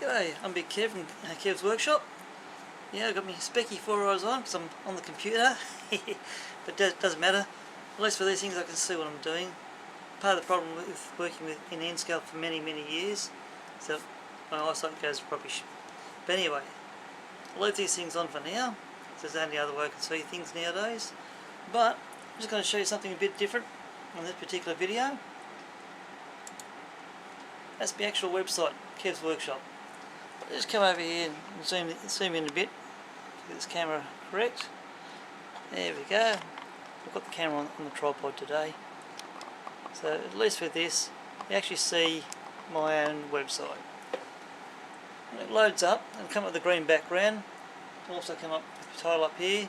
Okay, I'm Big Kev from Kev's Workshop. Yeah, I got my specky 4 eyes on because I'm on the computer, but it doesn't matter. At least for these things I can see what I'm doing. Part of the problem with working in N-scale for many years is that my eyesight goes rubbish. But anyway, I'll leave these things on for now. There's the only other way I can see things nowadays. But I'm just going to show you something a bit different on this particular video. That's the actual website, Kev's Workshop. I'll just come over here and zoom in a bit. Get this camera correct. There we go. I've got the camera on the tripod today. So at least with this, you actually see my own website. When it loads up, it'll come up with the green background. It'll also come up with the title up here.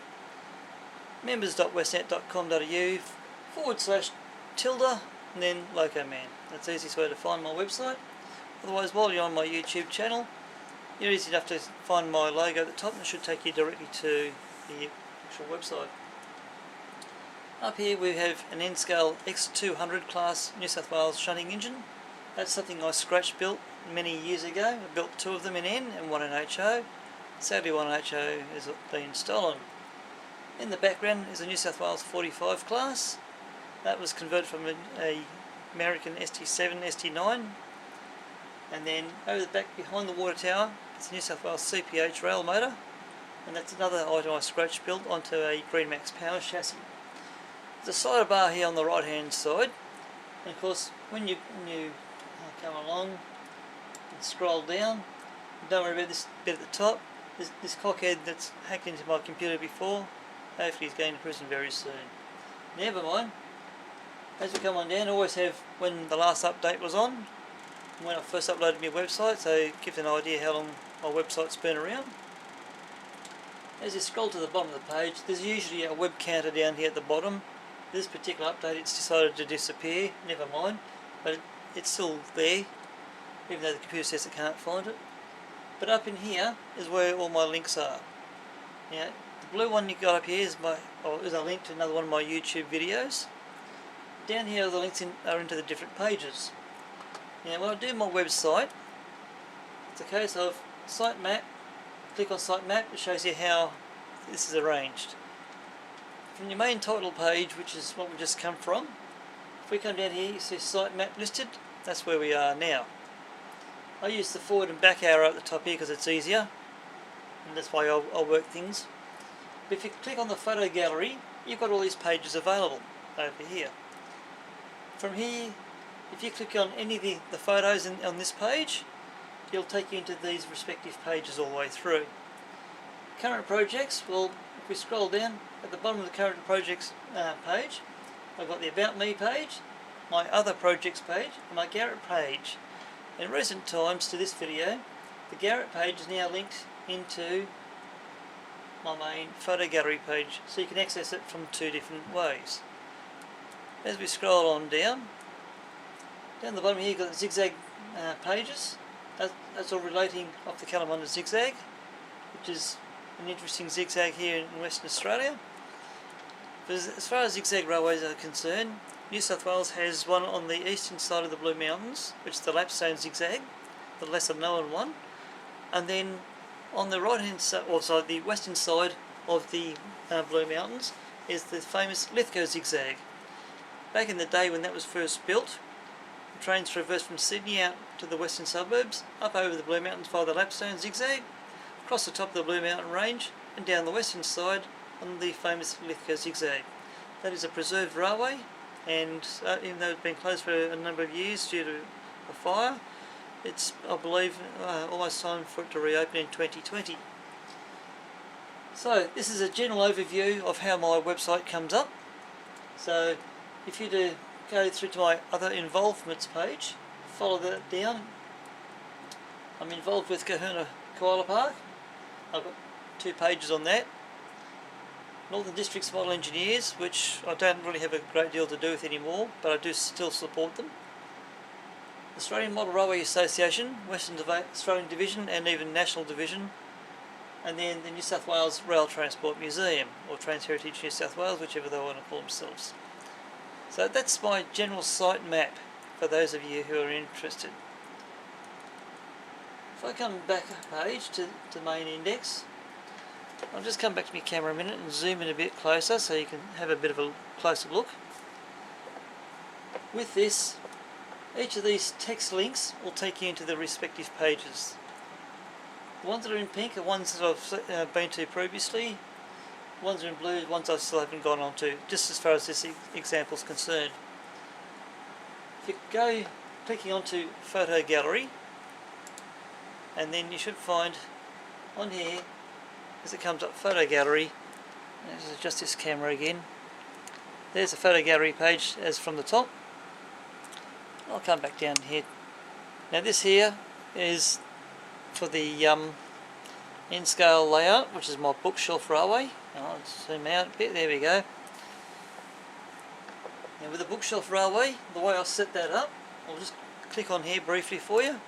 members.westnet.com.au/tilde and then Locoman. That's the easiest way to find my website. Otherwise, while you're on my YouTube channel, you're easy enough to find my logo at the top and it should take you directly to the actual website. Up here we have an N-scale X200 class New South Wales shunting engine. That's something I scratch built many years ago. I built 2 of them in N and 1 in HO. Sadly, 1 in HO has been stolen. In the background is a New South Wales 45 class. That was converted from a American ST7, ST9. And then over the back behind the water tower it's a New South Wales CPH rail motor. And that's another item I scratch built onto a Greenmax power chassis. There's a slider bar here on the right hand side. And of course when you come along and scroll down, don't worry about this bit at the top. This cockhead that's hacked into my computer before, hopefully he's going to prison very soon. Never mind. As we come on down, I always have when the last update was on, when I first uploaded my website, so it gives an idea how long my website's been around. As you scroll to the bottom of the page, there's usually a web counter down here at the bottom. This particular update it's decided to disappear, never mind, but it's still there, even though the computer says it can't find it. But up in here is where all my links are. Now, the blue one you got up here is a link to another one of my YouTube videos. Down here the links are into the different pages. Now when I do my website, it's a case of site map, click on site map, it shows you how this is arranged. From your main title page, which is what we just come from, if we come down here you see site map listed, that's where we are now. I use the forward and back arrow at the top here because it's easier, and that's why I'll work things. But if you click on the photo gallery, you've got all these pages available over here. From here, if you click on any of the photos on this page, it'll take you into these respective pages all the way through. Current projects, well, if we scroll down at the bottom of the current projects page, I've got the About Me page, my Other Projects page, and my Garrett page. In recent times to this video, the Garrett page is now linked into my main photo gallery page, so you can access it from 2 different ways. As we scroll on down the bottom here you've got the zigzag pages. That's all relating off the Kalamunda zigzag, which is an interesting zigzag here in Western Australia. But as far as zigzag railways are concerned, New South Wales has one on the eastern side of the Blue Mountains, which is the Lapstone zigzag, the lesser known one, and then on the right hand side, also the western side of the Blue Mountains, is the famous Lithgow zigzag. Back in the day when that was first built, the trains traversed from Sydney out to the western suburbs, up over the Blue Mountains via the Lapstone zigzag, across the top of the Blue Mountain range, and down the western side on the famous Lithgow zigzag. That is a preserved railway, and even though it's been closed for a number of years due to a fire, it's, I believe, almost time for it to reopen in 2020. So this is a general overview of how my website comes up. So if you do go through to my other involvements page, follow that down. I'm involved with Kahuna Koala Park. I've got 2 pages on that. Northern Districts Model Engineers, which I don't really have a great deal to do with anymore, but I do still support them. Australian Model Railway Association, Western Australian Division and even National Division. And then the New South Wales Rail Transport Museum, or Trans Heritage New South Wales, whichever they want to call themselves. So that's my general site map for those of you who are interested. If I come back a page to the main index, I'll just come back to my camera a minute and zoom in a bit closer so you can have a bit of a closer look. With this, each of these text links will take you into the respective pages. The ones that are in pink are ones that I've been to previously. The ones that are in blue are ones I still haven't gone on to, just as far as this example is concerned. If you go clicking onto Photo Gallery, and then you should find on here, as it comes up, Photo Gallery. Let's adjust this camera again. There's a Photo Gallery page as from the top. I'll come back down here. Now this here is for the N-scale layout, which is my bookshelf railway. I'll zoom out a bit, there we go. Now with the bookshelf railway, the way I set that up, I'll just click on here briefly for you.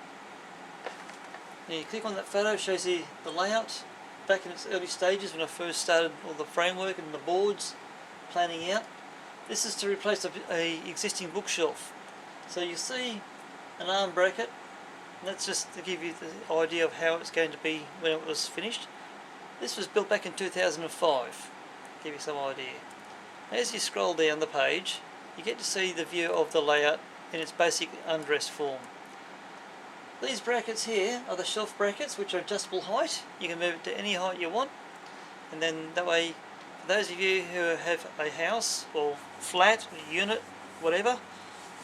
Now you click on that photo, it shows you the layout back in its early stages when I first started all the framework and the boards planning out. This is to replace a existing bookshelf. So you see an arm bracket, and that's just to give you the idea of how it's going to be when it was finished. This was built back in 2005, give you some idea. As you scroll down the page, you get to see the view of the layout in its basic undressed form. These brackets here are the shelf brackets, which are adjustable height. You can move it to any height you want, and then that way, for those of you who have a house or flat, a unit, whatever,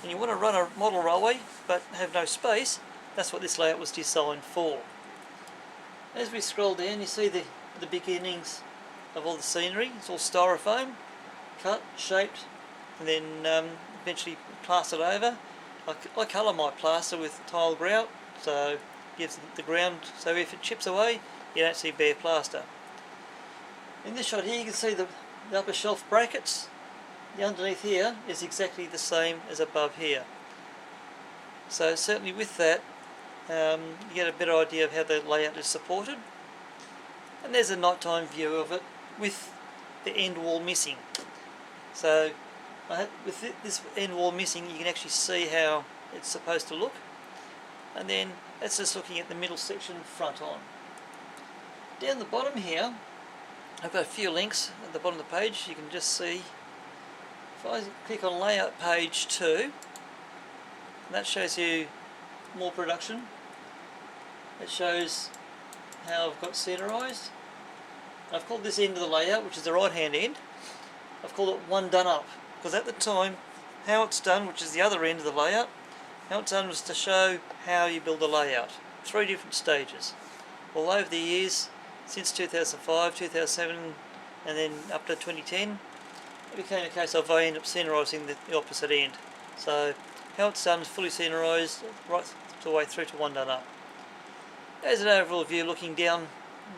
and you want to run a model railway but have no space, that's what this layout was designed for. As we scroll down, you see the beginnings of all the scenery. It's all styrofoam, cut, shaped, and then eventually plastered over. I colour my plaster with tile grout, so it gives the ground, so if it chips away, you don't see bare plaster. In this shot here, you can see the upper shelf brackets. The underneath here is exactly the same as above here. So certainly with that, you get a better idea of how the layout is supported. And there's a nighttime view of it with the end wall missing. So with this end wall missing, you can actually see how it's supposed to look. And then that's just looking at the middle section front on. Down the bottom here, I've got a few links at the bottom of the page. You can just see, if I click on layout page 2, and that shows you more production. It shows how I've got centerized. I've called this end of the layout, which is the right hand end, I've called it one done up, because at the time how it's done, which is the other end of the layout, how it's done was to show how you build a layout. 3 different stages. Well, over the years, since 2005, 2007 and then up to 2010, it became a case of I end up centerising the opposite end. So how it's done is fully centerised right the way through to one done up. As an overall view, looking down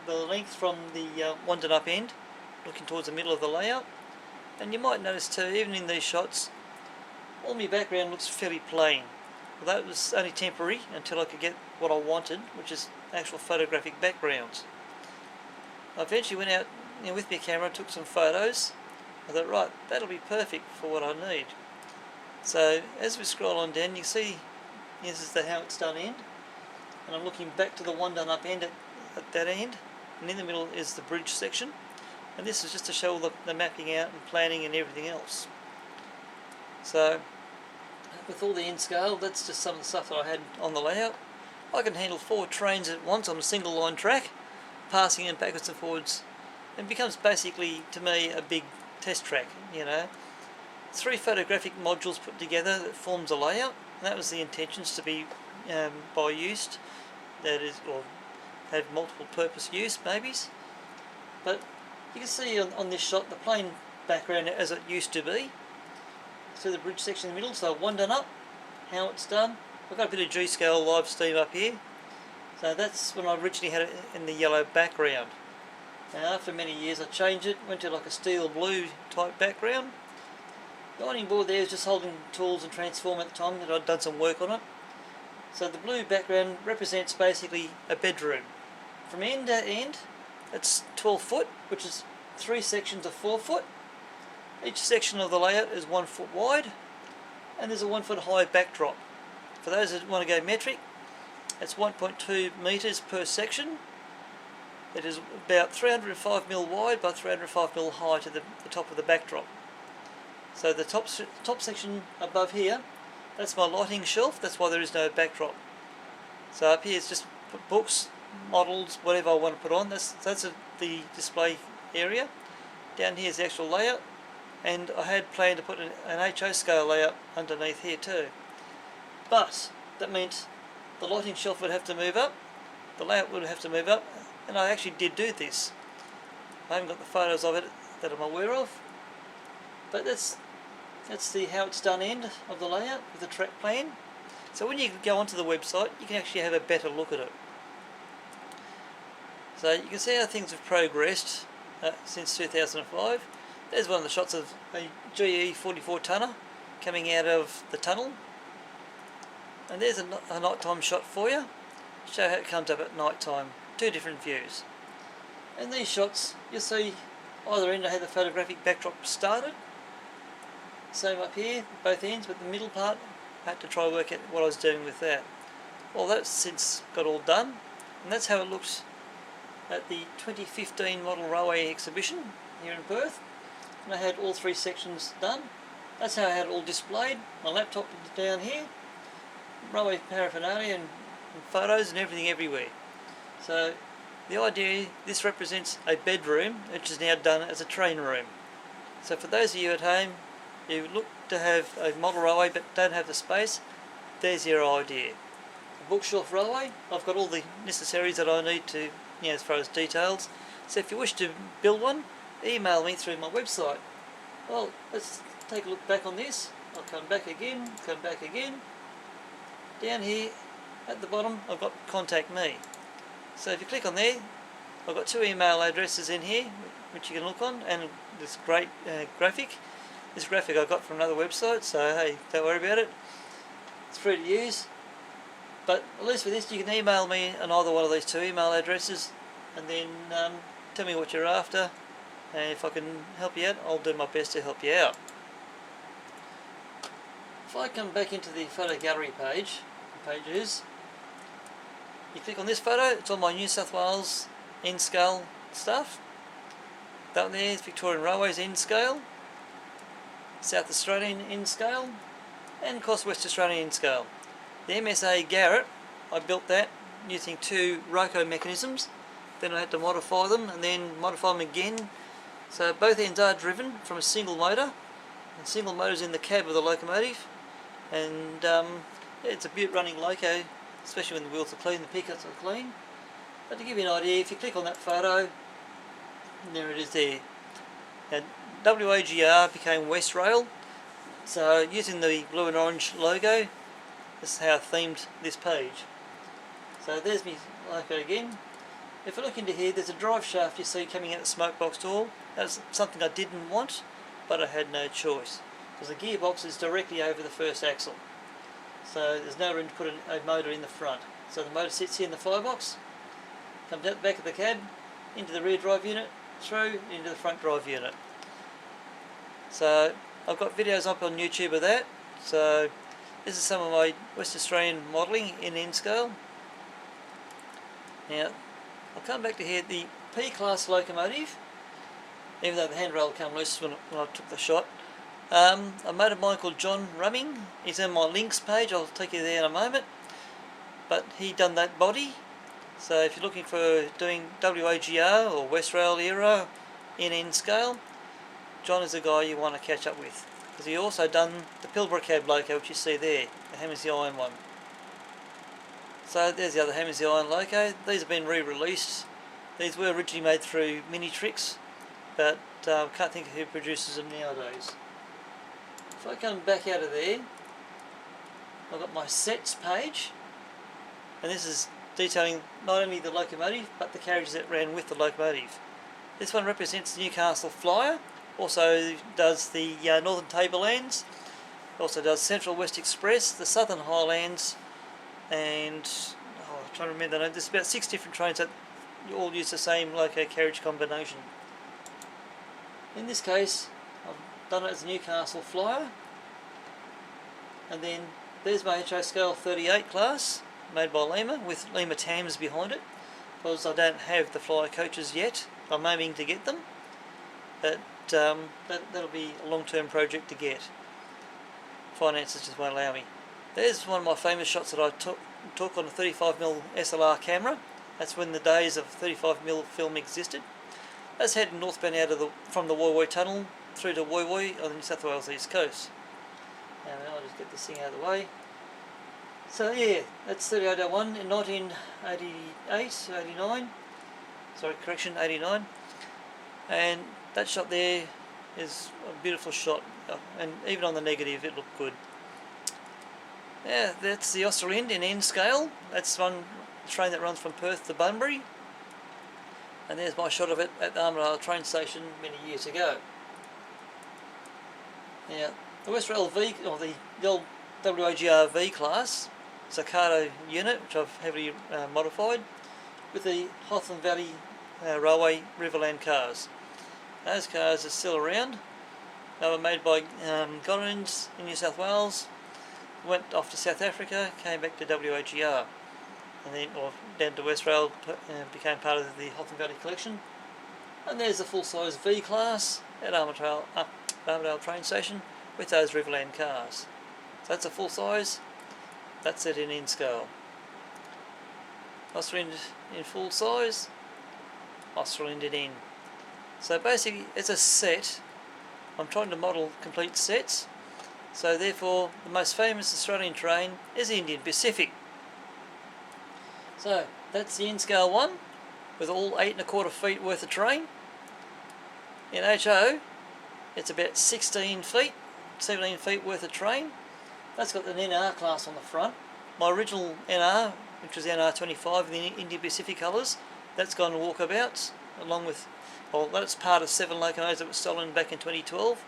the length from the one done up end, looking towards the middle of the layout, and you might notice too, even in these shots, all my background looks fairly plain. Well, that was only temporary until I could get what I wanted, which is actual photographic backgrounds. I eventually went out with my camera, took some photos. I thought, right, that'll be perfect for what I need. So as we scroll on down, you see this is the how it's done end, and I'm looking back to the one done up end at that end, and in the middle is the bridge section, and this is just to show all the mapping out and planning and everything else. So with all the end scale, that's just some of the stuff that I had on the layout. I can handle 4 trains at once on a single line track, passing them backwards and forwards. It becomes basically, to me, a big test track, you know. 3 photographic modules put together that forms a layout, and that was the intentions to be by used, that is, or have multiple purpose use maybes. But you can see on this shot the plain background as it used to be. So the bridge section in the middle, so one done up, how it's done. I've got a bit of G-scale live steam up here. So that's when I originally had it in the yellow background. Now after many years I changed it, went to like a steel blue type background. The ironing board there is just holding tools and transform at the time that I'd done some work on it. So the blue background represents basically a bedroom. From end to end, it's 12 foot, which is 3 sections of 4 foot. Each section of the layout is 1 foot wide, and there's a 1 foot high backdrop. For those that want to go metric, It's 1.2 metres per section. It is about 305mm wide by 305mm high to the top of the backdrop. So the top section above here, that's my lighting shelf. That's why there is no backdrop. So up here it's just books, models, whatever I want to put on. That's the display area. Down here is the actual layout, and I had planned to put an HO scale layout underneath here too. But that meant the lighting shelf would have to move up, the layout would have to move up, and I actually did do this. I haven't got the photos of it that I'm aware of, but that's how it's done end of the layout with the track plan. So when you go onto the website, you can actually have a better look at it. So you can see how things have progressed since 2005. There's one of the shots of a GE 44 tonner coming out of the tunnel. And there's a nighttime shot for you. Show how it comes up at night time. Two different views. And these shots, you'll see either end I had the photographic backdrop started. Same up here, both ends, but the middle part, I had to try to work out what I was doing with that. Well, that's since got all done, and that's how it looked at the 2015 Model Railway exhibition here in Perth. And I had all three sections done. That's how I had it all displayed. My laptop down here, railway paraphernalia and photos and everything everywhere. So the idea, this represents a bedroom which is now done as a train room. So for those of you at home who look to have a model railway but don't have the space, there's your idea. A bookshelf railway, I've got all the necessaries that I need to, as far as details. So if you wish to build one, email me through my website. Well, let's take a look back on this. I'll come back again. Down here at the bottom I've got contact me. So if you click on there, I've got two email addresses in here which you can look on, and this great graphic. This graphic I got from another website, so hey, don't worry about it. It's free to use. But at least for this, you can email me on either one of these two email addresses, and then tell me what you're after, and if I can help you out, I'll do my best to help you out. If I come back into the photo gallery pages, you click on this photo, it's all my New South Wales N-scale stuff. That one there is Victorian Railways N-scale, South Australian N-scale, and of course West Australian N-scale. The MSA Garrett, I built that using two Roco mechanisms. Then I had to modify them and then modify them again. So both ends are driven from a single motor. And single motor's in the cab of the locomotive. And it's a beaut running loco, especially when the wheels are clean, the pickups are clean. But to give you an idea, if you click on that photo, there it is there. And WAGR became West Rail. So using the blue and orange logo, this is how I themed this page. So there's me loco again. If I look into here, there's a drive shaft you see coming out the smoke box door. That's something I didn't want, but I had no choice, because the gearbox is directly over the first axle. So there's no room to put a motor in the front. So the motor sits here in the firebox, comes out the back of the cab, into the rear drive unit, through into the front drive unit. So I've got videos up on YouTube of that. So this is some of my West Australian modelling in N-scale. Now, I'll come back to here, the P-class locomotive, even though the handrail came loose when I took the shot. A mate of mine called John Rumming, he's on my links page, I'll take you there in a moment. But he done that body, so if you're looking for doing WAGR or West Rail era in N-scale, John is the guy you want to catch up with. Because he also done the Pilbara cab loco, which you see there, the Hammers the Iron one. So there's the other Hammers the Iron loco. These have been re-released. These were originally made through Minitrix, but I can't think of who produces them nowadays. If I come back out of there, I've got my sets page, and this is detailing not only the locomotive but the carriages that ran with the locomotive. This one represents the Newcastle Flyer, also does the Northern Tablelands, also does Central West Express, the Southern Highlands, and I'm trying to remember the name. There's about 6 different trains that all use the same loco carriage combination. In this case, I've done it as a Newcastle Flyer, and then there's my HO scale 38 class made by Lima with Lima TAMs behind it, because I don't have the flyer coaches yet. I'm aiming to get them, but that'll be a long-term project to get. Finances just won't allow me. There's one of my famous shots that I took on a 35mm SLR camera. That's when the days of 35mm film existed. That's heading northbound from the Woy Woy Tunnel through to Woy Woy on the New South Wales East Coast. Now I'll just get this thing out of the way. So yeah, that's 3801 in 1988, 89. Sorry, correction, 89. And that shot there is a beautiful shot, and even on the negative it looked good. Yeah, that's the Austral End in N scale. That's one train that runs from Perth to Bunbury. And there's my shot of it at the Armadale train station many years ago. Now, the West Rail V, or the old WAGR V class, it's a Cardo unit which I've heavily modified with the Hawthorne Valley Railway Riverland cars. Those cars are still around. They were made by Godwin's in New South Wales, went off to South Africa, came back to WAGR, and then down to West Rail, became part of the Hawthorne Valley collection. And there's the full-size V class at Armadale train station with those Riverland cars. So that's a full size. That's it in N scale. Austral End in full size. Austral End in N. So basically, it's a set. I'm trying to model complete sets. So therefore, the most famous Australian train is the Indian Pacific. So that's the N scale one, with all 8 1/4 feet worth of train. In HO, it's about 16 feet, 17 feet worth of train. That's got an NR class on the front. My original NR, which was NR25 in the Indian Pacific colours, that's gone walkabouts, along with, well, that's part of 7 locomotives that were stolen back in 2012.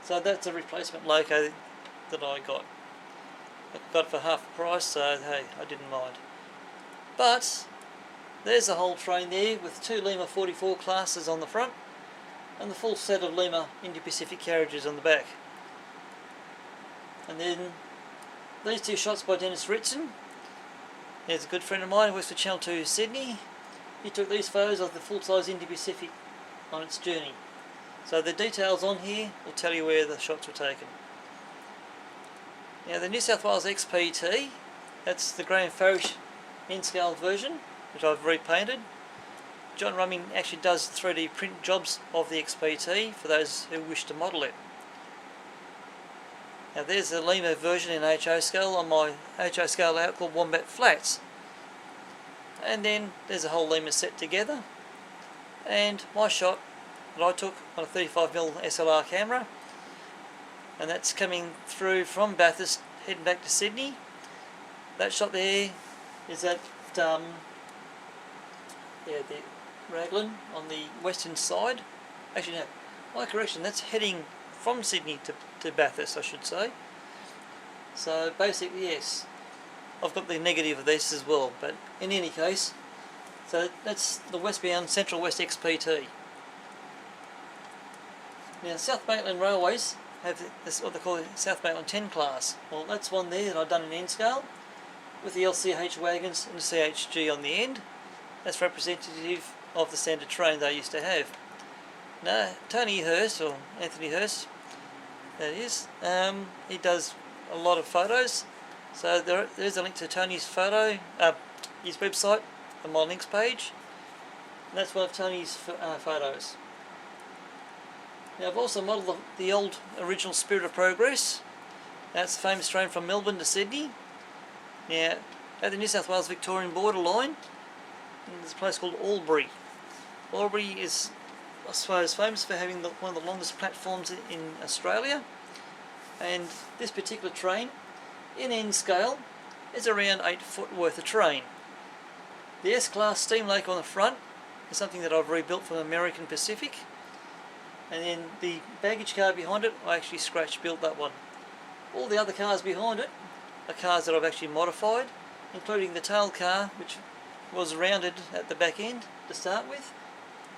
So that's a replacement loco that I got. I got it for half the price, so hey, I didn't mind. But there's the whole train there with 2 Lima 44 classes on the front and the full set of Lima Indian Pacific carriages on the back. And then these 2 shots by Dennis Ritson. There's a good friend of mine who works for Channel 2 Sydney. He took these photos of the full-size Indian Pacific on its journey. So the details on here will tell you where the shots were taken. Now the New South Wales XPT, that's the Graham Farish N-scale version, which I've repainted. John Rumming actually does 3D print jobs of the XPT for those who wish to model it. Now there's the Lima version in HO scale on my HO scale layout called Wombat Flats. And then there's a whole Lima set together. And my shot that I took on a 35mm SLR camera. And that's coming through from Bathurst, heading back to Sydney. That shot there is at the Raglan on the western side. Actually no, my correction, that's heading from Sydney to Bathurst, I should say. So basically, yes, I've got the negative of this as well, but in any case, so that's the westbound Central West XPT. Now South Maitland Railways have this, what they call the South Maitland 10 class. Well, that's one there that I've done in N scale with the LCH wagons and the CHG on the end. That's representative of the standard train they used to have. Now Tony Hurst, or Anthony Hurst, that is, he does a lot of photos. So there's a link to Tony's photo, his website on my links page. And that's one of Tony's photos. Now I've also modelled the old original Spirit of Progress. That's a famous train from Melbourne to Sydney. Now at the New South Wales Victorian borderline, there's a place called Albury. Albury is, I suppose, famous for having one of the longest platforms in Australia. And this particular train, in N scale, is around 8 foot worth of train. The S-Class steam loco on the front is something that I've rebuilt from American Pacific. And then the baggage car behind it, I actually scratch built that one. All the other cars behind it are cars that I've actually modified, including the tail car, which was rounded at the back end to start with,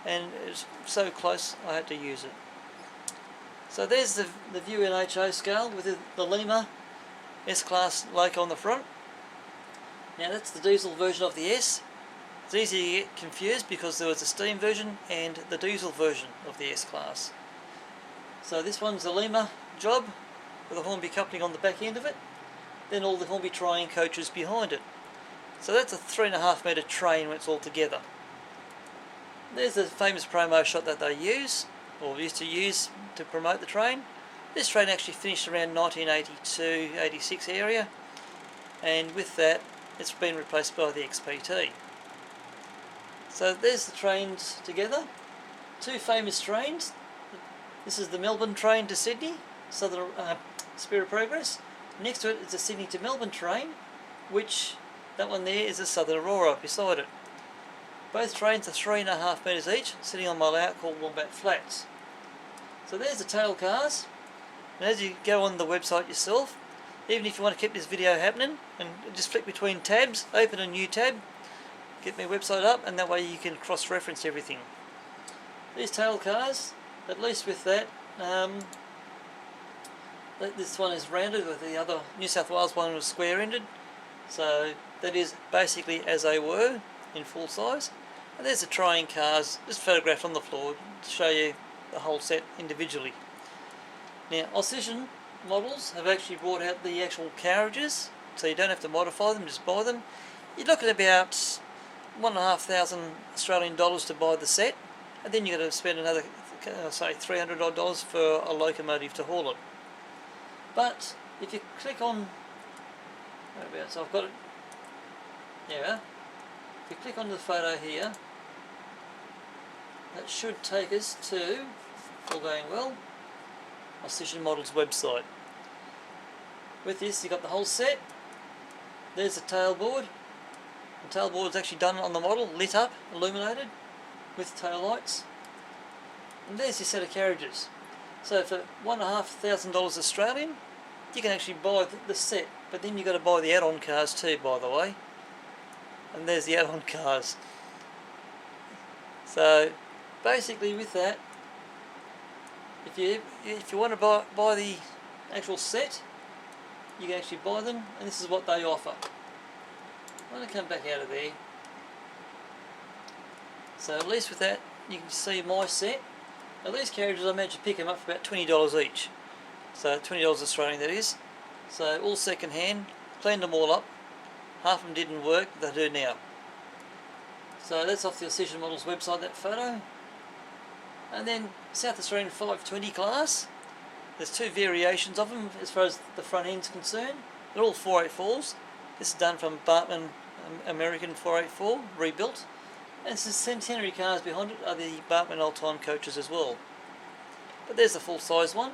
and it's so close I had to use it. So there's the view in HO scale with the Lima S-Class loco on the front. Now that's the diesel version of the S. It's easy to get confused because there was a steam version and the diesel version of the S-Class. So this one's a Lima job with a Hornby coupling on the back end of it, then all the Hornby Triane coaches behind it. So that's a 3.5 metre train when it's all together. There's the famous promo shot that they use, or used to use to promote the train. This train actually finished around 1982-86 area, and with that it's been replaced by the XPT. So there's the trains together. Two famous trains. This is the Melbourne train to Sydney, Southern Spirit of Progress. Next to it is the Sydney to Melbourne train, which that one there is a Southern Aurora beside it. Both trains are 3.5 metres each, sitting on my layout called Wombat Flats. So there's the tail cars, and as you go on the website yourself, even if you want to keep this video happening, and just flick between tabs, open a new tab, get my website up, and that way you can cross-reference everything. These tail cars, at least with that, this one is rounded, with the other New South Wales one was square-ended, so that is basically as they were in full size. And there's the Triane cars just photographed on the floor to show you the whole set individually. Now Australian models have actually brought out the actual carriages, so you don't have to modify them, just buy them. You're looking at about $1,500 Australian dollars to buy the set, and then you've got to spend another say $300 odd for a locomotive to haul it. But if you click on, whereabouts, I've got it, yeah, if you click on the photo here, that should take us to, all going well, Australian Models website. With this you've got the whole set. There's the tailboard. The tailboard is actually done on the model, lit up, illuminated, with tail lights. And there's your set of carriages. So for $1,500 Australian, you can actually buy the set, but then you've got to buy the add-on cars too, by the way. And there's the add-on cars. So basically with that, if you want to buy the actual set, you can actually buy them, and this is what they offer. I'm going to come back out of there. So at least with that, you can see my set. Now these carriages, I managed to pick them up for about $20 each. So $20 Australian, that is. So all second hand, cleaned them all up. Half of them didn't work, but they do now. So that's off the Australian Models website, that photo. And then South Australian 520 class. There's two variations of them as far as the front end's concerned. They're all 484s. This is done from Bartman American 484, rebuilt. And the centenary cars behind it are the Bartman Old Time coaches as well. But there's the full size one.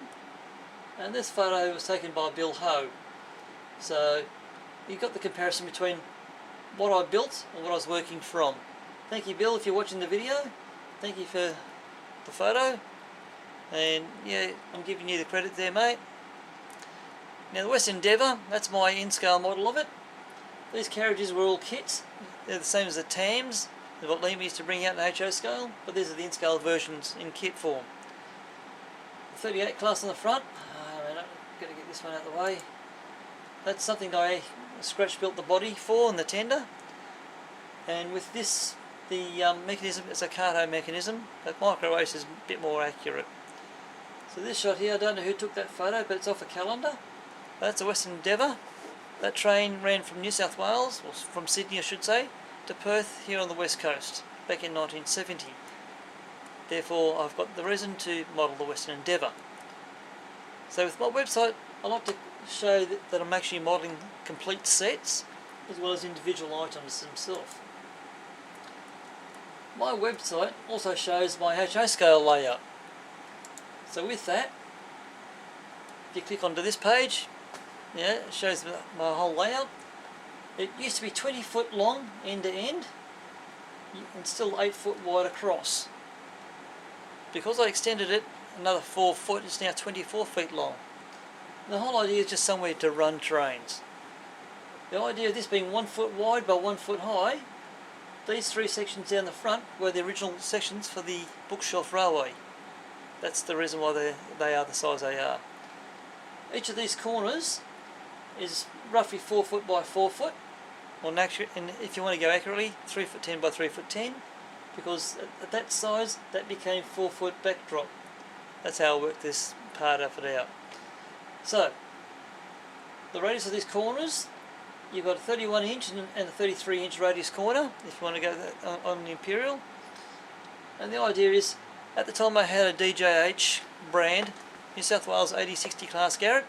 And this photo was taken by Bill Ho. So you've got the comparison between what I built and what I was working from. Thank you, Bill, if you're watching the video. Thank you for the photo. And yeah, I'm giving you the credit there, mate. Now the West Endeavour, that's my in-scale model of it. These carriages were all kits. They're the same as the TAMs, what Lima used to bring out in HO scale, but these are the in-scale versions in kit form. The 38 class on the front, I've got to get this one out of the way. That's something I scratch built the body for in the tender. And with this, the mechanism is a Kato mechanism, but Micro Ace is a bit more accurate. So this shot here, I don't know who took that photo, but it's off a calendar. That's a Western Endeavour. That train ran from New South Wales, or from Sydney I should say, to Perth here on the west coast, back in 1970. Therefore I've got the reason to model the Western Endeavour. So with my website, I like to show that I'm actually modelling complete sets, as well as individual items themselves. My website also shows my HO scale layout. So with that, if you click onto this page, yeah, it shows my whole layout. It used to be 20 foot long end to end, and still 8 foot wide across. Because I extended it another 4 foot, it's now 24 feet long. The whole idea is just somewhere to run trains. The idea of this being 1 foot wide by 1 foot high, these three sections down the front were the original sections for the bookshelf railway. That's the reason why they are the size they are. Each of these corners is roughly 4 foot by 4 foot, and if you want to go accurately, 3'10" by 3'10", because at that size that became 4-foot backdrop. That's how I worked this part of it out. So the radius of these corners, you've got a 31 inch and a 33 inch radius corner if you want to go on the Imperial. And the idea is, at the time I had a DJH brand New South Wales 8060 class Garrett.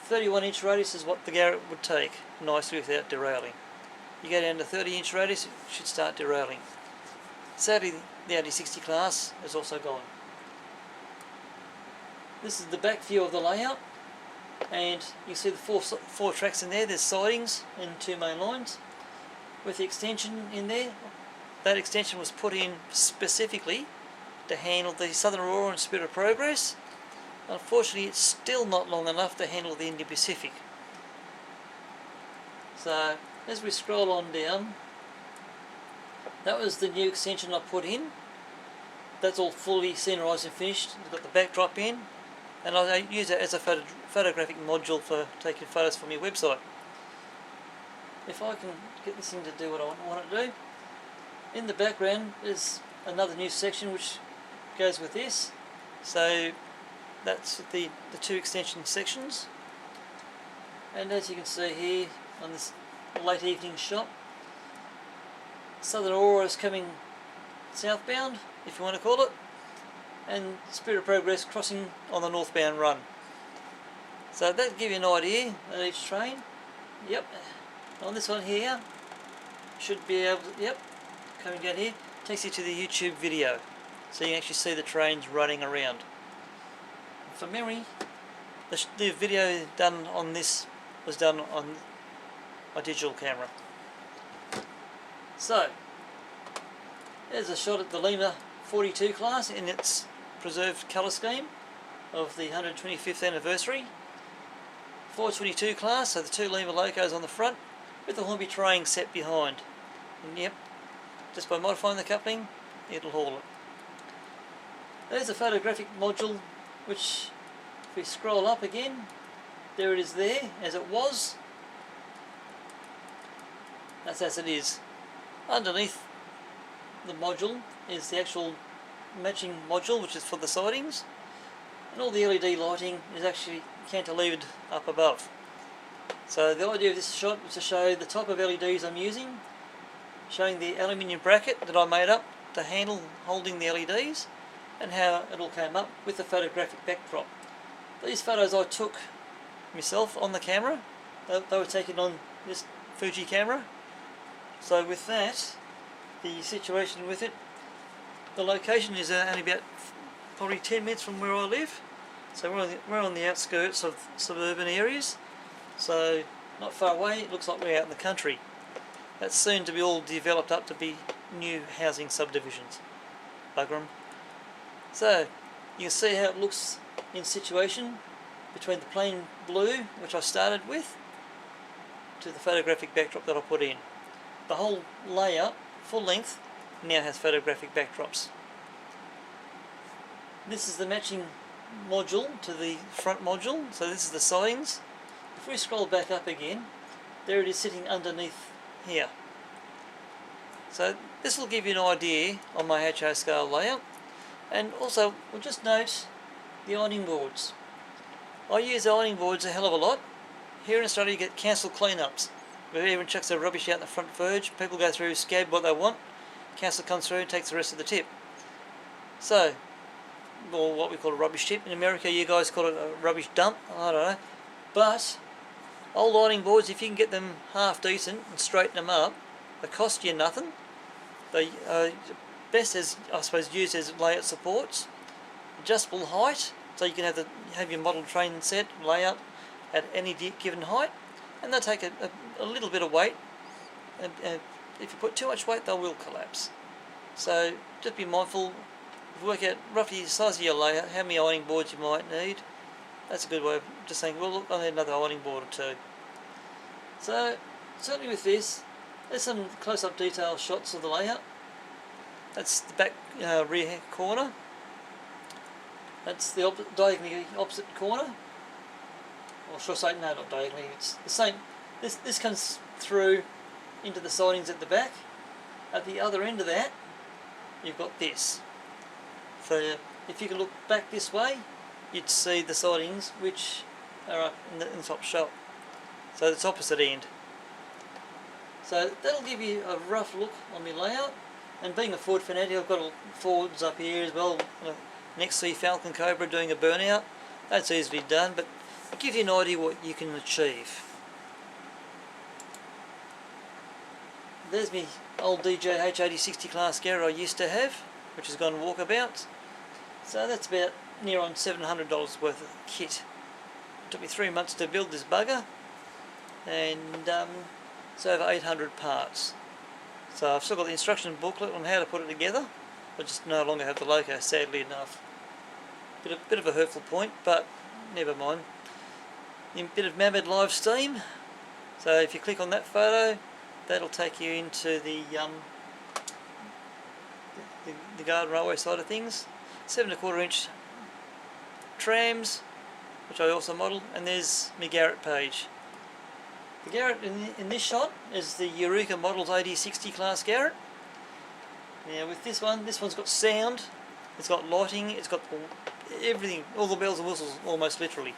31 inch radius is what the Garrett would take nicely without derailing. You go down to 30 inch radius, it should start derailing. Sadly, the 8060 class is also gone. This is the back view of the layout, and you see the four tracks in there. There's sidings and 2 main lines with the extension in there. That extension was put in specifically to handle the Southern Aurora and Spirit of Progress. Unfortunately, it's still not long enough to handle the Indian Pacific. So as we scroll on down, that was the new extension I put in. That's all fully scenerised and finished. We've got the backdrop in, and I use it as a photographic module for taking photos from your website. If I can get this thing to do what I want it to do. In the background is another new section which goes with this. So that's the 2 extension sections. And as you can see here on this late evening shot, Southern Aurora is coming southbound, if you want to call it, and Spirit of Progress crossing on the northbound run. So that'll give you an idea of each train. Yep, on this one here, should be able to, yep, coming down here, takes you to the YouTube video, so you can actually see the trains running around. For memory, the video done on this was done on my digital camera. So, there's a shot at the Lima 42 class in its preserved colour scheme of the 125th anniversary. 422 class, so the 2 Lima locos on the front with the Hornby train set behind. And yep, just by modifying the coupling, it'll haul it. There's a photographic module which, if we scroll up again, there it is there, as it was. That's as it is. Underneath the module is the actual matching module, which is for the sidings, and all the LED lighting is actually cantilevered up above. So the idea of this shot was to show the type of LEDs I'm using, showing the aluminium bracket that I made up to handle holding the LEDs, and how it all came up with the photographic backdrop. These photos I took myself on the camera. They were taken on this Fuji camera. So with that, the situation with it, the location is only about probably 10 minutes from where I live. So we're on the outskirts of suburban areas. So not far away, it looks like we're out in the country. That's soon to be all developed up to be new housing subdivisions. Bugger 'em. So you can see how it looks in situation between the plain blue, which I started with, to the photographic backdrop that I put in. The whole layout, full length, now has photographic backdrops. This is the matching module to the front module, so this is the sidings. If we scroll back up again, there it is sitting underneath here. So this will give you an idea on my HO scale layout. And also, we'll just note the ironing boards. I use ironing boards a hell of a lot. Here in Australia you get council cleanups, where everyone chucks their rubbish out in the front verge, people go through, scab what they want, council comes through and takes the rest of the tip. So, or what we call a rubbish tip. In America you guys call it a rubbish dump, I don't know. But old ironing boards, if you can get them half decent and straighten them up, they cost you nothing. They best as, I suppose, used as layout supports. Adjustable height, so you can have your model train set layout at any given height, and they'll take a little bit of weight, and if you put too much weight they will collapse. So just be mindful, work out roughly the size of your layout, how many ironing boards you might need. That's a good way of just saying, well look, I need another ironing board or two. So certainly with this, there's some close-up detail shots of the layout. That's the back rear corner. That's the diagonally opposite corner. Or should I say, no, not diagonally, it's the same. This comes through into the sidings at the back. At the other end of that, you've got this. So if you can look back this way, you'd see the sidings which are up in the top shelf. So it's opposite end. So that'll give you a rough look on my layout. And being a Ford fanatic, I've got Fords up here as well. Next to Falcon Cobra doing a burnout. That's easily done, but it gives you an idea what you can achieve. There's my old DJ H8060 class Garrett I used to have, which has gone walkabout. So that's about near on $700 worth of kit. It took me 3 months to build this bugger, and it's over 800 parts. So I've still got the instruction booklet on how to put it together. I just no longer have the logo, sadly enough. Bit of a hurtful point, but never mind. A bit of Mammoth live steam. So if you click on that photo, that'll take you into the Garden Railway side of things. 7¼ inch trams, which I also modelled, and there's my Garrett page. The Garrett in this shot is the Eureka Models 8060 class Garrett. Now with this one's got sound, it's got lighting, it's got everything, all the bells and whistles almost literally.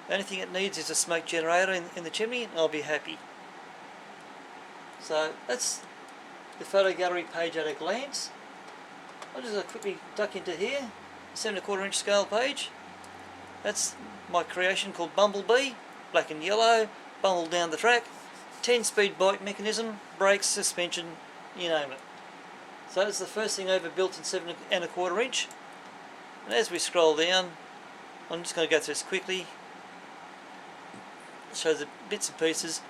The only thing it needs is a smoke generator in the chimney and I'll be happy. So that's the photo gallery page at a glance. I'll just quickly duck into here, 7¼ inch scale page. That's my creation called Bumblebee, black and yellow, bundled down the track, 10-speed bike mechanism, brakes, suspension, you name it. So that's the first thing over built in 7¼ inch. And as we scroll down, I'm just going to go through this quickly. It shows the bits and pieces.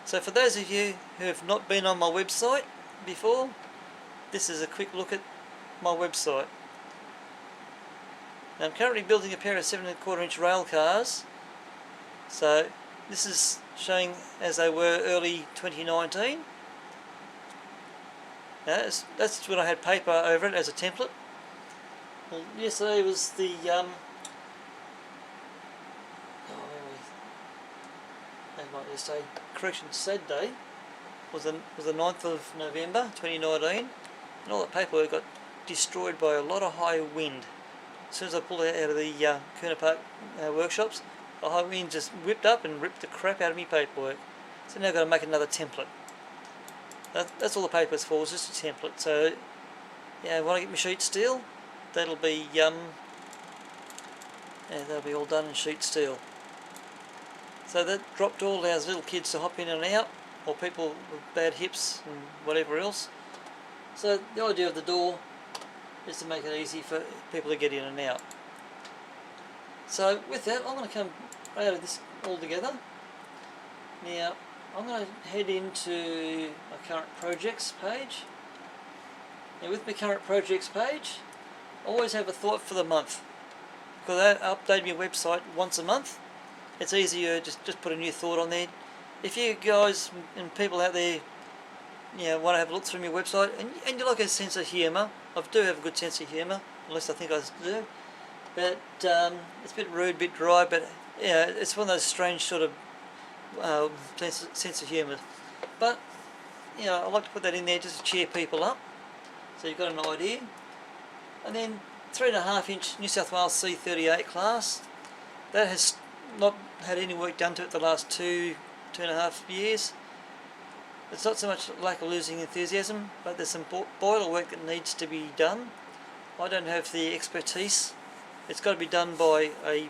So for those of you who have not been on my website before, this is a quick look at my website. Now I'm currently building a pair of 7¼ inch rail cars. So this is showing as they were early 2019. Now that's when I had paper over it as a template. Well, yesterday was the correction, Saturday was the 9th of November 2019, and all the paperwork got destroyed by a lot of high wind. As soon as I pulled it out of the Kuna Park workshops, the high wind just whipped up and ripped the crap out of me paperwork. So now I've got to make another template. That's all the paper's for, is just a template. So yeah, when I get my sheet steel, that'll be all done in sheet steel. So that dropped all our little kids to hop in and out, or people with bad hips and whatever else. So the idea of the door is to make it easy for people to get in and out. So with that, I'm going to come out of this all together. Now I'm going to head into my current projects page. Now with my current projects page, I always have a thought for the month, because I update my website once a month. It's easier just put a new thought on there. If you guys and people out there, want to have a look through my website and you like a sense of humour, I do have a good sense of humour, unless I think I do. But it's a bit rude, a bit dry, but it's one of those strange sort of sense of humour. But I like to put that in there just to cheer people up, so you've got an idea. And then 3.5 inch New South Wales C38 class, that has not had any work done to it the last 2.5 years. It's not so much lack of losing enthusiasm, but there's some boiler work that needs to be done. I don't have the expertise. It's got to be done by a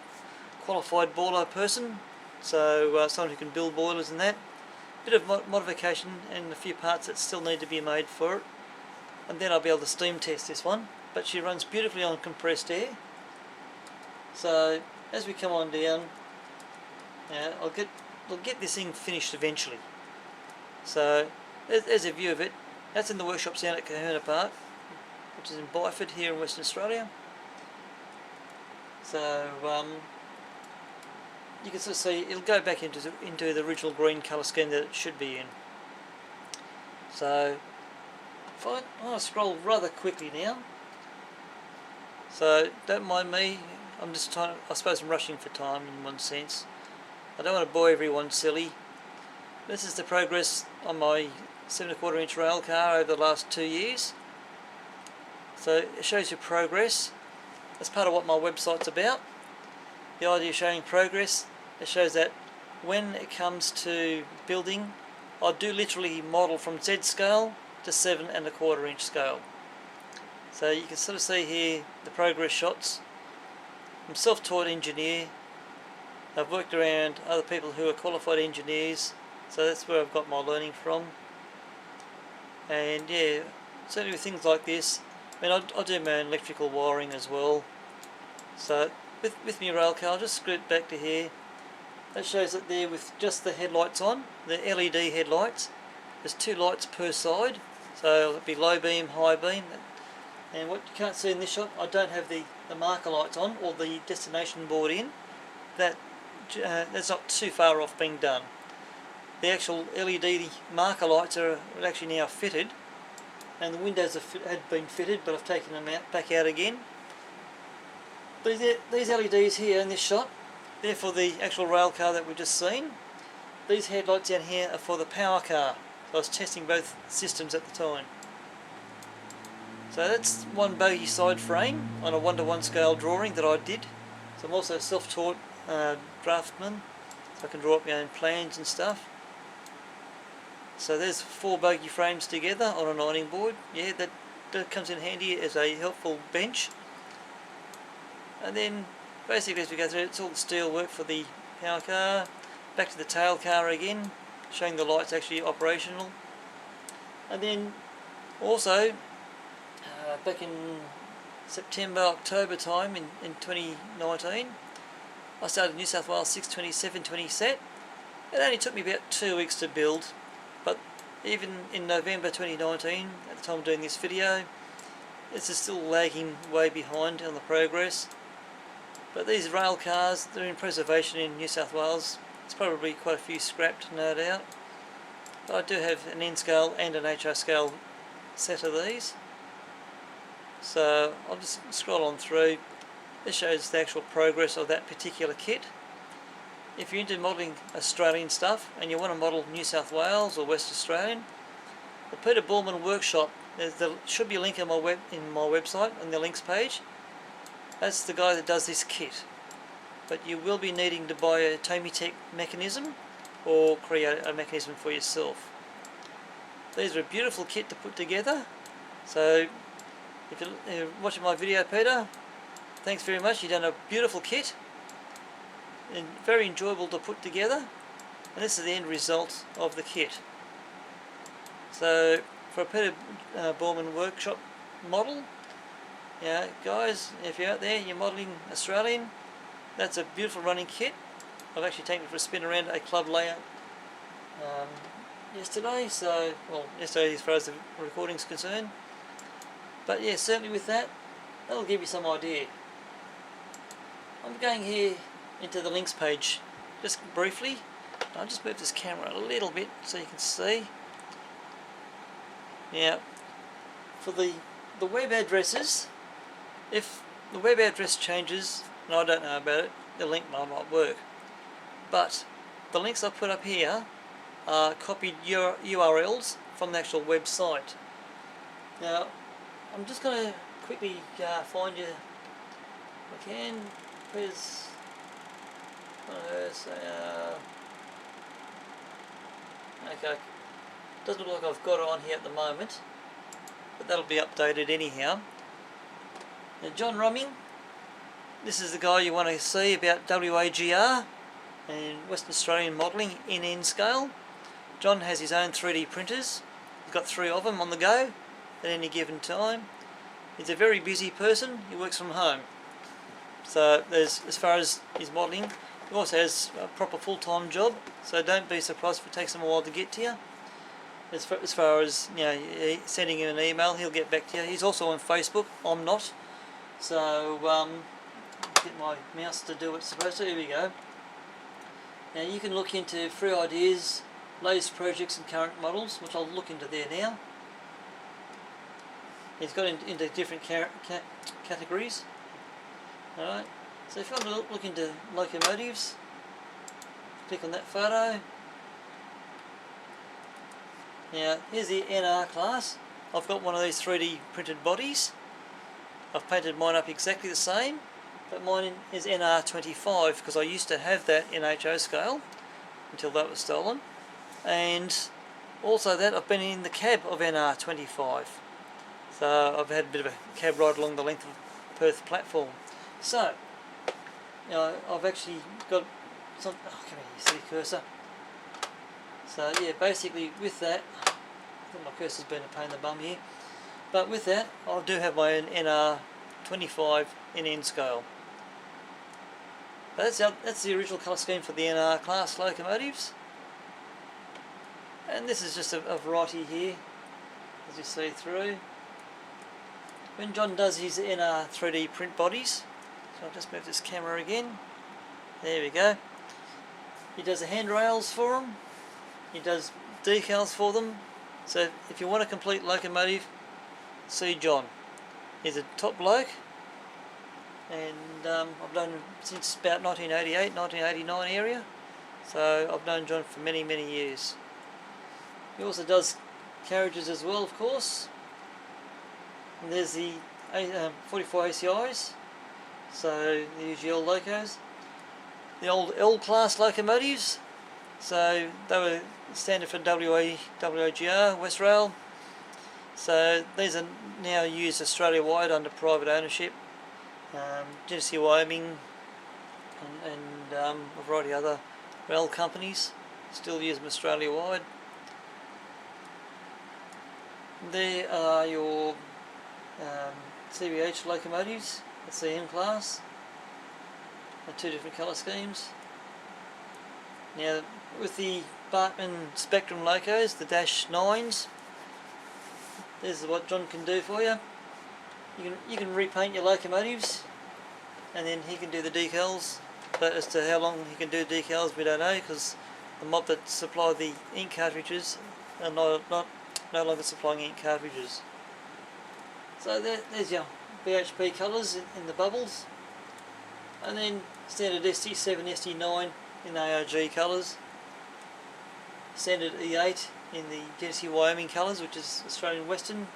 qualified boiler person, so someone who can build boilers and that. Bit of modification and a few parts that still need to be made for it, and then I'll be able to steam test this one. But she runs beautifully on compressed air. So as we come on down, I'll get this thing finished eventually. So there's a view of it. That's in the workshops down at Kahuna Park, which is in Byford here in Western Australia. So you can sort of see it'll go back into the original green colour scheme that it should be in. So if I want to scroll rather quickly now. So don't mind me. I'm just trying to, I suppose I'm rushing for time in one sense. I don't want to bore everyone silly. This is the progress on my 7¼ inch rail car over the last 2 years. So it shows you progress. That's part of what my website's about. The idea of showing progress, it shows that when it comes to building, I do literally model from Z scale to 7¼ inch scale. So you can sort of see here the progress shots. I'm a self-taught engineer. I've worked around other people who are qualified engineers, so that's where I've got my learning from. And yeah, certainly with things like this, I mean, I do my own electrical wiring as well. So with my rail car, I'll just screw it back to here. That shows it there with just the headlights on, the LED headlights. There's 2 lights per side, so it'll be low beam, high beam. And what you can't see in this shot, I don't have the marker lights on or the destination board in. That's not too far off being done. The actual LED marker lights are actually now fitted, and the windows had been fitted, but I've taken them back out again. These LEDs here in this shot, they're for the actual rail car that we've just seen. These headlights down here are for the power car. So I was testing both systems at the time. So that's one bogie side frame on a 1:1 scale drawing that I did. So I'm also a self-taught draftsman, so I can draw up my own plans and stuff. So there's 4 bogie frames together on an ironing board. Yeah, that comes in handy as a helpful bench. And then basically as we go through, it's all the steel work for the power car. Back to the tail car again, showing the lights actually operational. And then also back in September, October time in 2019, I started New South Wales 62720 set. It only took me about 2 weeks to build, but even in November 2019, at the time of doing this video, this is still lagging way behind on the progress. But these rail cars, they're in preservation in New South Wales. It's probably quite a few scrapped, no doubt. But I do have an N scale and an HR scale set of these. So I'll just scroll on through. This shows the actual progress of that particular kit. If you're into modelling Australian stuff and you want to model New South Wales or West Australian, the Peter Borman workshop, there should be a link in my website on the links page. That's the guy that does this kit. But you will be needing to buy a Tomitech mechanism or create a mechanism for yourself. These are a beautiful kit to put together. So if you're watching my video, Peter, thanks very much. You've done a beautiful kit and very enjoyable to put together. And this is the end result of the kit. So for a Peter Borman workshop model, yeah, guys, if you're out there, you're modelling Australian, that's a beautiful running kit. I've actually taken it for a spin around a club layout yesterday, yesterday as far as the recording's concerned. But yeah, certainly with that, that'll give you some idea. I'm going here into the links page just briefly. I'll just move this camera a little bit so you can see. Now, for the web addresses, if the web address changes, and I don't know about it, the link might not work. But the links I put up here are copied URLs from the actual website. Now, I'm just going to quickly find you, if I can, where's, okay, doesn't look like I've got it on here at the moment, but that'll be updated anyhow. Now, John Rumming, this is the guy you want to see about WAGR and Western Australian modelling in N scale. John has his own 3D printers. He's got 3 of them on the go at any given time. He's a very busy person. He works from home. So as far as his modelling, he also has a proper full-time job. So don't be surprised if it takes him a while to get to you. As far as, you know, sending him an email, he'll get back to you. He's also on Facebook. I'm not. So get my mouse to do what it's supposed to. Here we go. Now you can look into free ideas, latest projects and current models, which I'll look into there now. He's got into different categories. Alright, so if you want to look into locomotives, click on that photo. Now here's the NR class. I've got one of these 3D printed bodies. I've painted mine up exactly the same, but mine is NR25 because I used to have that in HO scale until that was stolen. And also that I've been in the cab of NR25. So I've had a bit of a cab ride along the length of Perth platform. So, you know, I've actually got some, oh come here you silly cursor. So yeah, basically with that, I think my cursor's been a pain in the bum here, but with that I do have my own NR25 in N scale. But that's the original colour scheme for the NR class locomotives. And this is just a variety here, as you see through. When John does his NR 3D print bodies, so I'll just move this camera again, there we go. He does the handrails for them, he does decals for them, so if you want a complete locomotive, see John. He's a top bloke, and I've known him since about 1988, 1989 area, so I've known John for many years. He also does carriages as well, of course. And there's the 44 ACIs, so the UGL locos. The old L class locomotives, so they were standard for WAGR, West Rail. So these are now used Australia-wide under private ownership. Genesee, Wyoming, and a variety of other rail companies still use them Australia-wide. There are your CBH locomotives, that's the M class, two different colour schemes. Now with the Bartman Spectrum locos, the Dash 9s, this is what John can do for you. You can repaint your locomotives, and then he can do the decals, but as to how long he can do decals we don't know, because the mob that supply the ink cartridges are no longer supplying ink cartridges. So there's your BHP colours in the bubbles, and then standard ST7, ST9 in the ARG colours, standard E8 in the Genesee, Wyoming colours, which is Australian Western,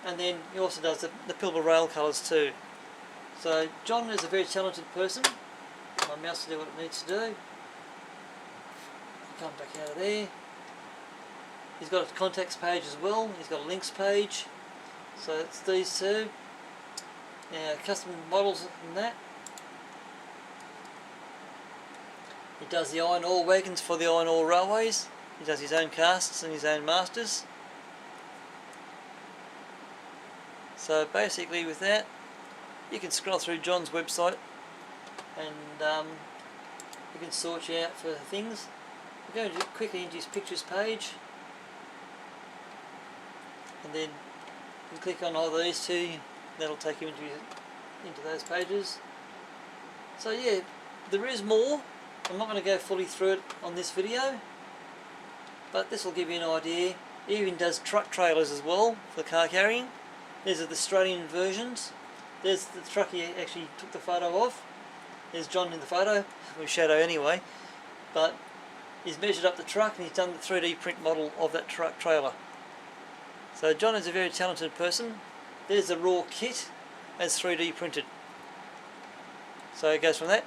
and then he also does the Pilbara Rail colours too. So John is a very talented person. My mouse will do what it needs to do. Come back out of there. He's got a contacts page as well, he's got a links page, so it's these two. Now custom models and that. He does the iron ore wagons for the iron ore railways, he does his own casts and his own masters. So basically with that, you can scroll through John's website and you can sort you out for things. We're going quickly into his pictures page, and then you click on either these two, that'll take you into those pages. So yeah, there is more. I'm not going to go fully through it on this video, but this will give you an idea. He even does truck trailers as well for car carrying. These are the Australian versions. There's the truck he actually took the photo of. There's John in the photo, with shadow anyway, but he's measured up the truck and he's done the 3D print model of that truck trailer. So John is a very talented person. There's the raw kit as 3D printed. So it goes from that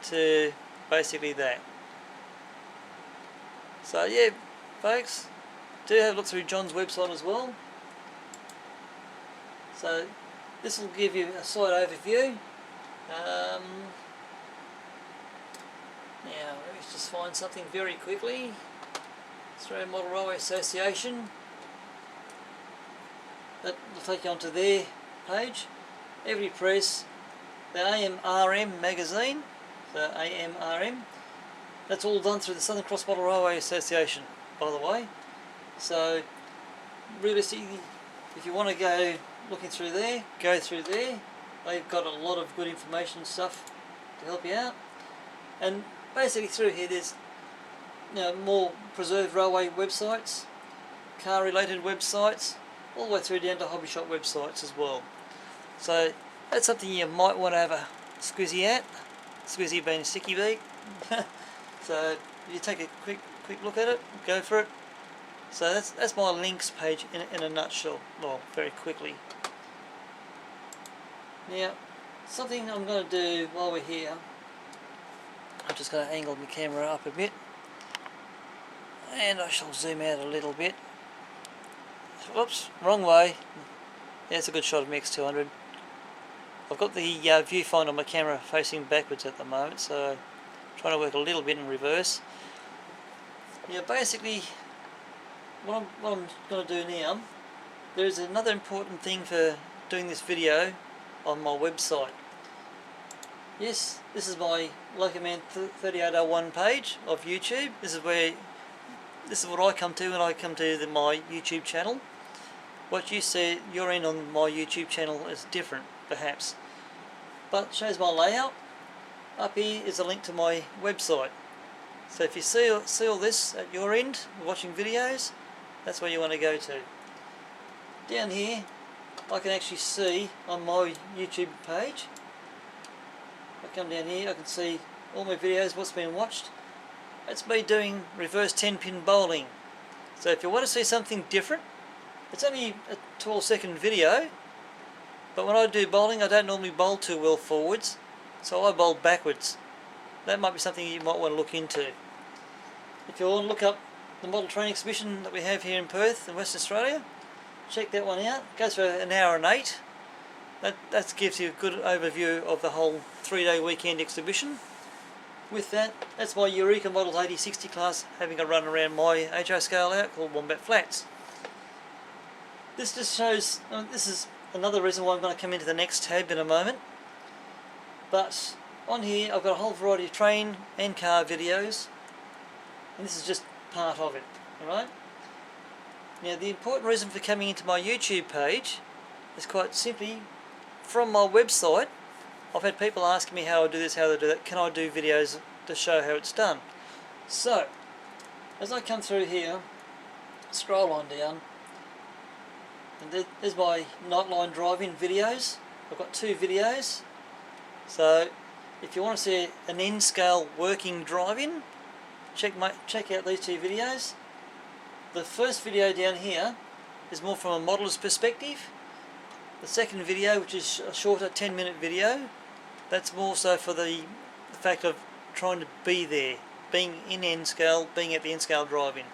to basically that. So yeah, folks, do have a look through John's website as well. So this will give you a slight overview. Now let's just find something very quickly. Australian Model Railway Association. That will take you onto their page. Every Press, the AMRM magazine, the AMRM. That's all done through the Southern Cross Model Railway Association, by the way. So realistically, if you want to go looking through there, go through there. They've got a lot of good information and stuff to help you out. And basically through here there's more preserved railway websites, car related websites, all the way through down to hobby shop websites as well. So that's something you might want to have a squizzy at. Squizzy being sticky beak. So you take a quick quick look at it, go for it. So that's my links page in a nutshell, well, very quickly. Now, something I'm going to do while we're here, I'm just going to angle my camera up a bit, and I shall zoom out a little bit. Whoops, wrong way. Yeah, it's a good shot of my X200. I've got the viewfinder on my camera facing backwards at the moment, so I'm trying to work a little bit in reverse. Yeah, basically, what I'm going to do now, there's another important thing for doing this video on my website. Yes, this is my Locoman 3801 page of YouTube. This is what I come to when I come to my YouTube channel. What you see your end on my YouTube channel is different, perhaps, but it shows my layout. Up here is a link to my website. So if you see all this at your end, watching videos, that's where you want to go to. Down here, I can actually see on my YouTube page. I come down here, I can see all my videos, what's been watched. That's me doing reverse 10-pin bowling. So if you want to see something different, it's only a 12-second video, but when I do bowling, I don't normally bowl too well forwards, so I bowl backwards. That might be something you might want to look into. If you want to look up the model training exhibition that we have here in Perth in Western Australia, check that one out. It goes for an hour and 8. That gives you a good overview of the whole 3-day weekend exhibition. With that, that's my Eureka Models 8060 class having a run around my HO scale out called Wombat Flats. This just shows, this is another reason why I'm going to come into the next tab in a moment. But on here I've got a whole variety of train and car videos, and this is just part of it. Alright? Now the important reason for coming into my YouTube page is quite simply, from my website I've had people asking me how I do this, how I do that, can I do videos to show how it's done. So, as I come through here, scroll on down, and there's my nightline driving videos. I've got 2 videos. So if you want to see an N-scale working driving, check out these 2 videos. The first video down here is more from a modeller's perspective. The second video, which is a shorter 10-minute video, that's more so for the fact of trying to be there, being in N-scale, being at the N-scale driving.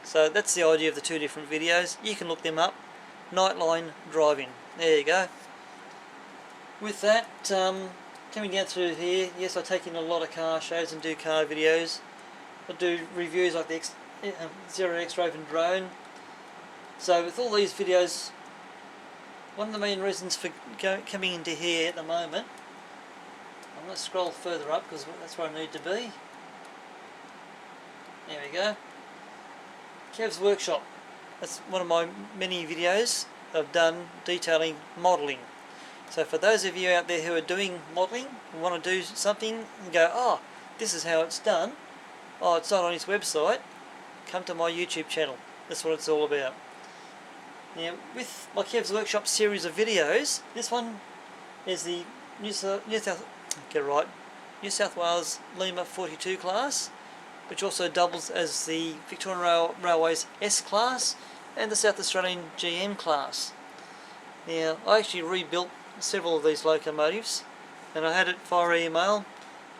So that's the idea of the 2 different videos. You can look them up. Nightline driving. There you go. With that, coming down through here, yes, I take in a lot of car shows and do car videos. I do reviews like the Zero X-Raven drone. So with all these videos, one of the main reasons for coming into here at the moment, I'm going to scroll further up because that's where I need to be. There we go. Kev's Workshop. That's one of my many videos I've done detailing modelling. So for those of you out there who are doing modelling and want to do something and go, oh, this is how it's done, oh, it's not on his website, come to my YouTube channel. That's what it's all about. Now, with my Kev's Workshop series of videos, this one is the New South Wales Lima 42 class, which also doubles as the Victorian Railways S class and the South Australian GM class. Now, I actually rebuilt several of these locomotives, and I had it via email,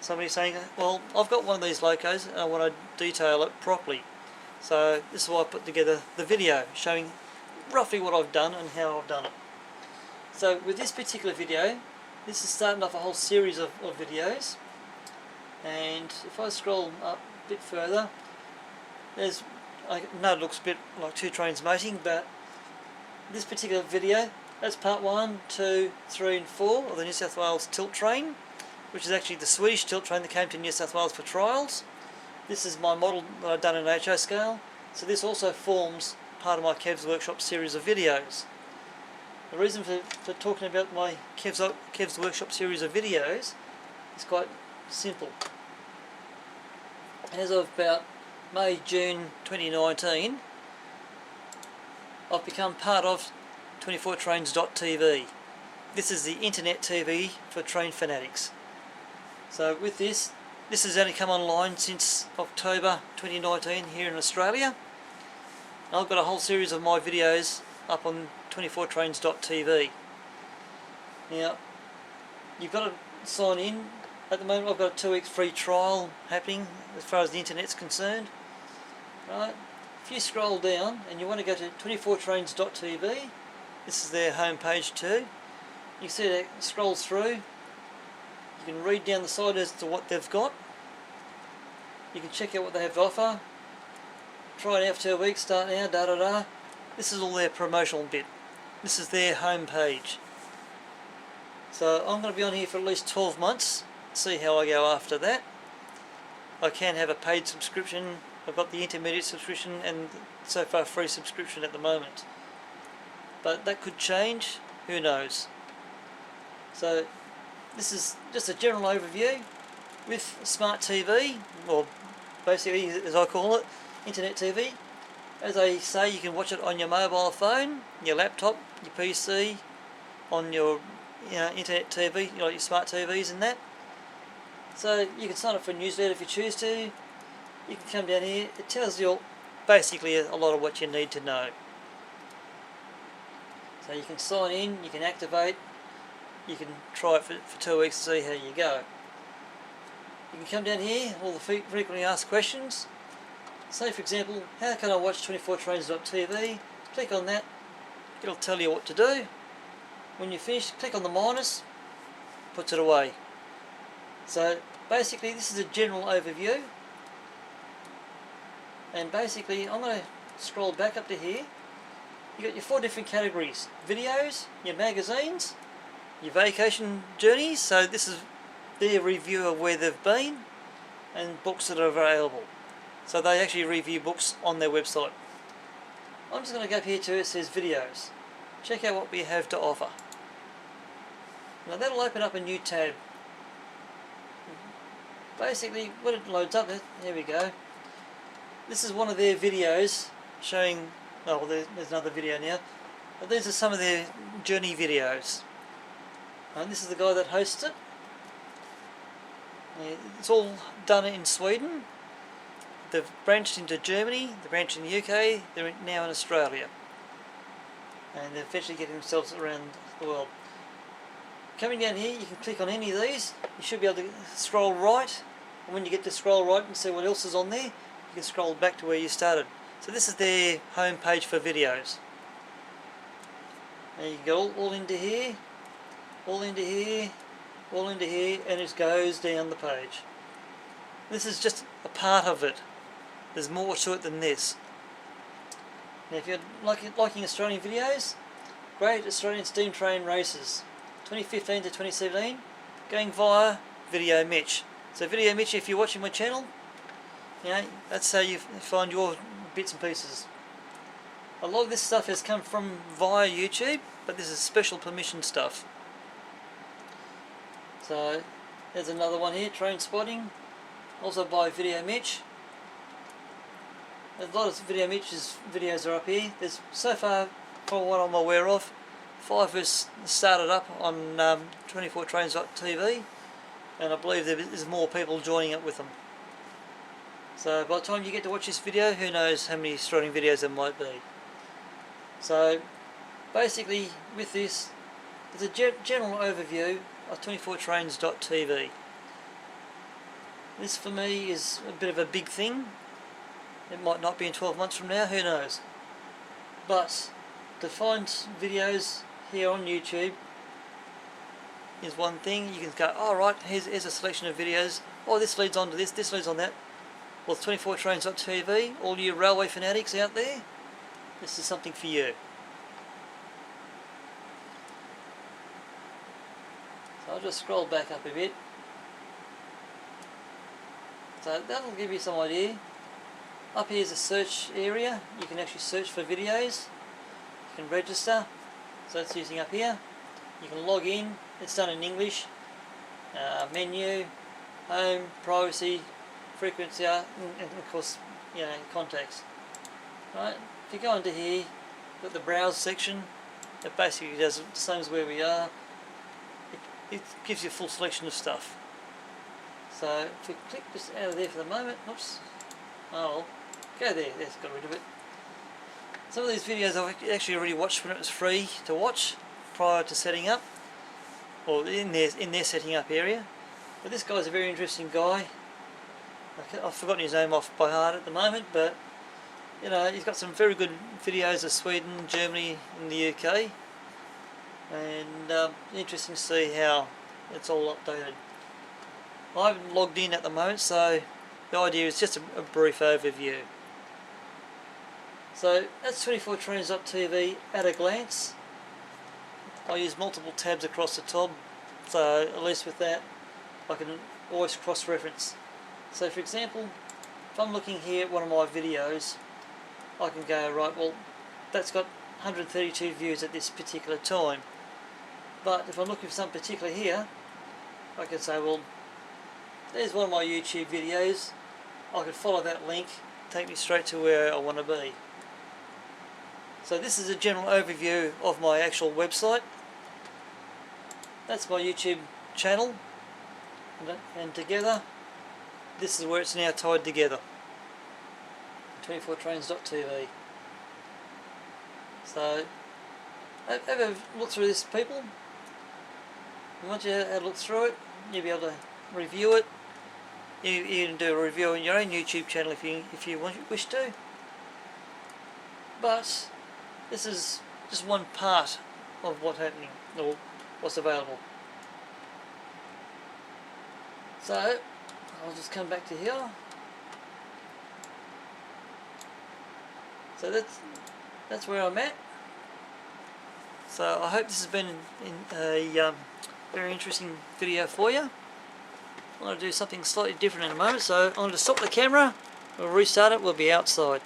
somebody saying, well, I've got one of these locos and I want to detail it properly. So this is why I put together the video showing roughly what I've done and how I've done it. So with this particular video, this is starting off a whole series of videos, and if I scroll up a bit further, I know it looks a bit like 2 trains mating, but this particular video, that's part 1, 2, 3 and 4 of the New South Wales tilt train, which is actually the Swedish tilt train that came to New South Wales for trials. This is my model that I've done in HO scale, so this also forms part of my Kev's Workshop series of videos. The reason for talking about my Kev's Workshop series of videos is quite simple. As of about May, June 2019, I've become part of 24trains.tv. This is the internet TV for train fanatics. So with this, This has only come online since October 2019 here in Australia. And I've got a whole series of my videos up on 24trains.tv. Now, you've got to sign in. At the moment I've got a 2 week free trial happening as far as the internet's concerned. Right? If you scroll down and you want to go to 24trains.tv, this is their home page too. You see that it scrolls through. You can read down the side as to what they've got. You can check out what they have to offer. Try it out for 2 weeks, start now, da da da. This is all their promotional bit. This is their home page. So I'm going to be on here for at least 12 months, see how I go after that. I can have a paid subscription. I've got the intermediate subscription and so far free subscription at the moment. But that could change, who knows. So this is just a general overview with smart TV, or basically as I call it, internet TV. As I say, you can watch it on your mobile phone, your laptop, your PC, on your internet TV, like your smart TVs and that. So you can sign up for a newsletter if you choose to. You can come down here, it tells you basically a lot of what you need to know. So you can sign in, you can activate, you can try it for 2 weeks to see how you go. You can come down here, all the frequently asked questions. Say for example, how can I watch 24trains.tv? Click on that, it'll tell you what to do. When you're finished, click on the minus, puts it away. So basically this is a general overview. And basically I'm going to scroll back up to here. You've got your 4 different categories: videos, your magazines, your vacation journeys, so this is their review of where they've been, and books that are available. So they actually review books on their website. I'm just going to go up here to it says videos. Check out what we have to offer. Now that'll open up a new tab. Basically when it loads up, here we go. This is one of their videos showing, oh well, there's another video now. But these are some of their journey videos. And this is the guy that hosts it. It's all done in Sweden. They've branched into Germany, they've branched in the UK, they're now in Australia. And they're eventually getting themselves around the world. Coming down here, you can click on any of these. You should be able to scroll right. And when you get to scroll right and see what else is on there, you can scroll back to where you started. So this is their home page for videos. And you can go all into here, all into here, all into here, and it goes down the page. This is just a part of it. There's more to it than this. Now if you're liking Australian videos, Great Australian Steam Train Races 2015 to 2017, going via Video Mitch. So Video Mitch, if you're watching my channel, that's how you find your bits and pieces. A lot of this stuff has come from via YouTube, but this is special permission stuff. So there's another one here, Train Spotting, also by Video Mitch. A lot of Video Mitch's videos are up here. There's so far, from what I'm aware of, 5 has started up on 24trains.tv, and I believe there's more people joining it with them. So by the time you get to watch this video, who knows how many Australian videos there might be. So basically with this, there's a general overview of 24trains.tv. This for me is a bit of a big thing. It might not be in 12 months from now, who knows. But to find videos here on YouTube is one thing. You can go, oh right, here's a selection of videos. Oh, this leads on to this leads on that. Well, 24trains.tv, all you railway fanatics out there, this is something for you. So I'll just scroll back up a bit. So that'll give you some idea. Up here is a search area. You can actually search for videos. You can register. So that's using up here. You can log in. It's done in English. Menu, home, privacy, frequency, and of course, contacts. Right. If you go into here, got the browse section. It basically does the same as where we are. It gives you a full selection of stuff. So if we click just out of there for the moment, oops, oh, go there, that's got rid of it. Some of these videos I've actually already watched when it was free to watch prior to setting up, or in their setting up area. But this guy's a very interesting guy. I've forgotten his name off by heart at the moment, but you know, he's got some very good videos of Sweden, Germany and the UK, and interesting to see how it's all updated. I haven't logged in at the moment, so the idea is just a brief overview. So that's 24trains.tv at a glance. I use multiple tabs across the top, so at least with that I can always cross-reference. So for example, if I'm looking here at one of my videos, I can go, right, well that's got 132 views at this particular time, but if I'm looking for something particular here, I can say, well, there's one of my YouTube videos. I can follow that link, take me straight to where I want to be. So this is a general overview of my actual website. That's my YouTube channel, and together this is where it's now tied together, 24trains.tv. So have a look through this, people. And once you have a look through it, you'll be able to review it. You can do a review on your own YouTube channel if you wish to. But this is just one part of what's happening, or what's available. So I'll just come back to here. So that's where I'm at. So I hope this has been a very interesting video for you. I'm going to do something slightly different in a moment, so I'm going to stop the camera, we'll restart it, we'll be outside.